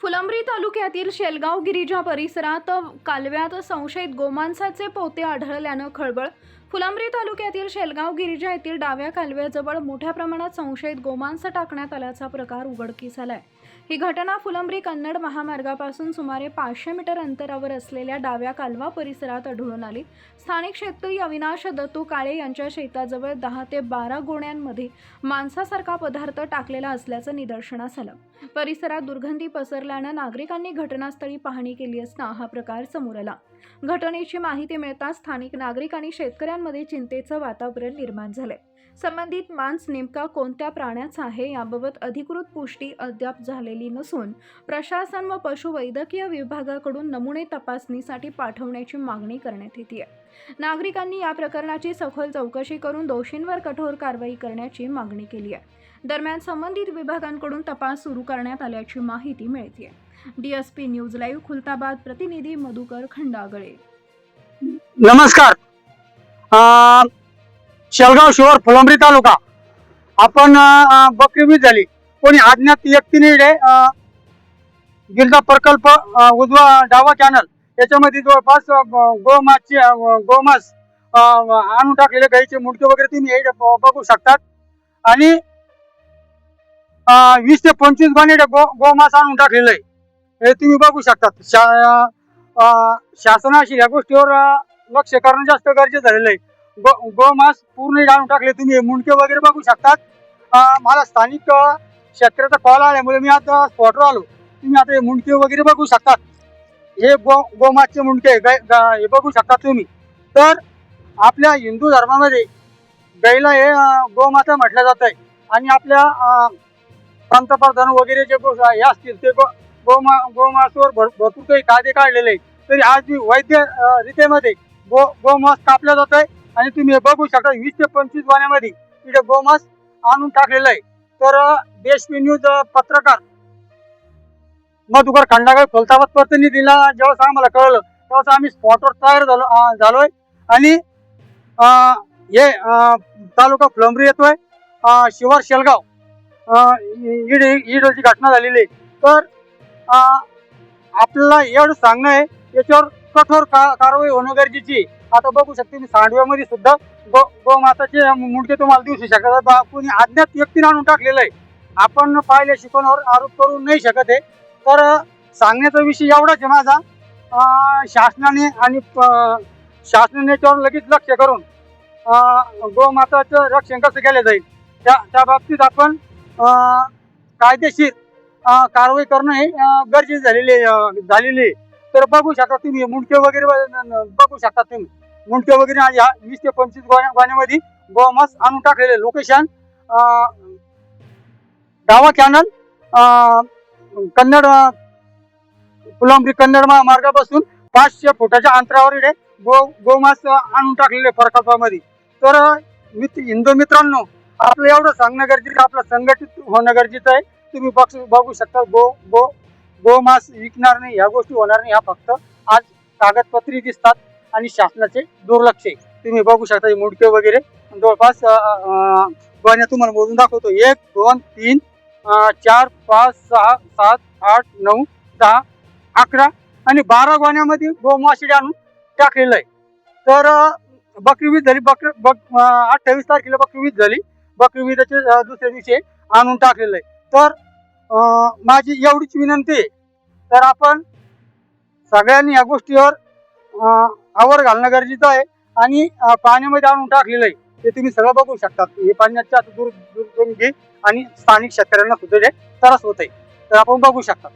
फुलंब्री तालुक्यातील शेलगाव गिरिजा परिसरात कालव्यात संशयित गोमांसाचे पोते आढळल्यानं खळबळ. फुलंब्री तालुक्यातील शेलगाव गिरिजा येथील डाव्या कालव्याजवळ मोठ्या प्रमाणात संशयित गोमांस टाकण्यात आल्याचा प्रकार उघडकीस आलाय. ही घटना फुलंब्री कन्नड महामार्गापासून सुमारे 500 मीटर अंतरावर असलेल्या डाव्या कालवा परिसरात आढळून आली. स्थानिक शेतकरी अविनाश दत्तू काळे यांच्या शेताजवळ 10 ते 12 गोण्यांमध्ये मांसासारखा पदार्थ टाकलेला असल्याचं निदर्शनास आलं. परिसरात दुर्गंधी पसरल्यानं नागरिकांनी घटनास्थळी पाहणी केली असता हा प्रकार समोर आला. घटनेची माहिती मिळताच स्थानिक नागरिक आणि शेतकऱ्यांमध्ये चिंतेचं वातावरण निर्माण झालंय. संबंधित मांस नेमका कोणत्या प्राण्याचा आहे याबाबत अधिकृत पुष्टी अद्याप झालेली नसून प्रशासन व पशुवैद्यकीय विभागाकडून नमुने तपासणीसाठी पाठवण्याची मागणी करण्यात येते. नागरिकांनी या प्रकरणाची सखोल चौकशी करून दोषींवर कठोर कारवाई करण्याची मागणी केली आहे. दरम्यान संबंधित विभागांकडून तपास सुरू करण्यात आल्याची माहिती मिळते. DSP न्यूज लाईव्ह खुलताबाद प्रतिनिधी मधुकर खंडागळे. नमस्कार. शेलगाव शिवार फुलंब्री तालुका. आपण बकरीवीज झाली कोणी अज्ञात व्यक्तीने गिरजा प्रकल्प उजवा डावा कॅनल याच्यामध्ये जवळपास गोमांस आणून टाकलेले गाईचे मुंडके वगैरे तुम्ही हे बघू शकतात. आणि 20 ते 25 गोणे गोमांस आणून टाकलेलं आहे हे तुम्ही बघू शकतात. शासनाशी या गोष्टीवर लक्ष करणं जास्त गरजेचं झालेलं आहे. गोमांस पूर्ण आणून टाकले तुम्ही मुंडके वगैरे बघू शकतात. मला स्थानिक शेतकऱ्याचा कॉल आल्यामुळे मी आता स्पॉटवर आलो. तुम्ही आता हे मुंडके वगैरे बघू शकतात. हे गोमांसचे मुंडके हे बघू शकतात तुम्ही. तर आपल्या हिंदू धर्मामध्ये गाईला हे गोमाता म्हटलं जात आहे. आणि आपल्या पंतप्रधान वगैरे जे हे असतील ते गोमांसावर भरपूर काही कायदे काढलेले आहे. तरी आज वैद्य रीतीमध्ये गोमांस कापला जात आहे. आणि तुम्ही हे बघू शकता 20 ते 25 गोण्यामध्ये इथे गोमांस आणून टाकलेलं आहे. तर DSP न्यूज पत्रकार मधुकर खंडागळे खुलताबाद प्रतिनिधीला जेव्हा आम्हाला कळलं तेव्हा आम्ही स्पॉटवर तयार झालोय. आणि हे तालुका फुलंब्री येतोय, शिवार शेलगाव ही घटना झालेली आहे. तर आपल्याला एवढं सांगणं आहे याच्यावर कठोर कारवाई होणं गरजेची आहे. आता बघू शकते मी सांडव्यामध्ये सुद्धा गोमाताचे मुंडके तुम्हाला दिसू शकतात. कोणी अज्ञात व्यक्तीने आणून टाकलेलं आहे. आपण पाहिल्या शिकवण्यावर आरोप करू नाही शकत आहे. तर सांगण्याचा विषय एवढाच आहे माझा. शासनाने याच्यावर लगेच लक्ष करून गोमाताचं रक्षण कसं केलं जाईल त्या बाबतीत आपण कायदेशीर कारवाई करणं हे गरजेचे झालेली आहे. तर बघू शकता तुम्ही मुंडके वगैरे बघू शकता तुम्ही मुंडके वगैरे. 20 ते 25 गोण्यामध्ये गोमांस आणून टाकलेले. लोकेशन डावा कॅनल फुलंब्री कन्नड मार्गापासून 500 फुटाच्या अंतरावर इथे गोमांस आणून टाकलेले प्रकल्पामध्ये. तर हिंदू मित्रांनो, आपलं एवढं सांगणं गरजेचं, आपलं संघटित होणं गरजेचं आहे. तुम्ही बघू शकता गोमांस विकणार नाही, ह्या गोष्टी होणार नाही. ह्या फक्त आज कागदपत्री दिसतात आणि शासनाचे दुर्लक्ष आहे. तुम्ही बघू शकता मुंडके वगैरे जवळपास गोण्या तुम्हाला मोजून दाखवतो. 1 2 3 4 5 6 7 8 9 10 11 आणि 12 गोण्यामध्ये गोमांस आणून टाकलेलं आहे. तर बकरीवीज झाली. 28 तारखेला बकरीवीज झाली. बकरीवीजाचे दुसऱ्या दिवशी आणून टाकलेलं आहे. तर माझी एवढीच विनंती आहे. तर आपण सगळ्यांनी या गोष्टीवर आवर घालणं गरजेचं आहे. आणि पाण्यामध्ये आणून टाकलेलं आहे ते तुम्ही सगळं बघू शकतात. हे पाण्याच्या दूर घे आणि स्थानिक शेतकऱ्यांना सुद्धा त्रास होत आहे. तर आपण बघू शकता.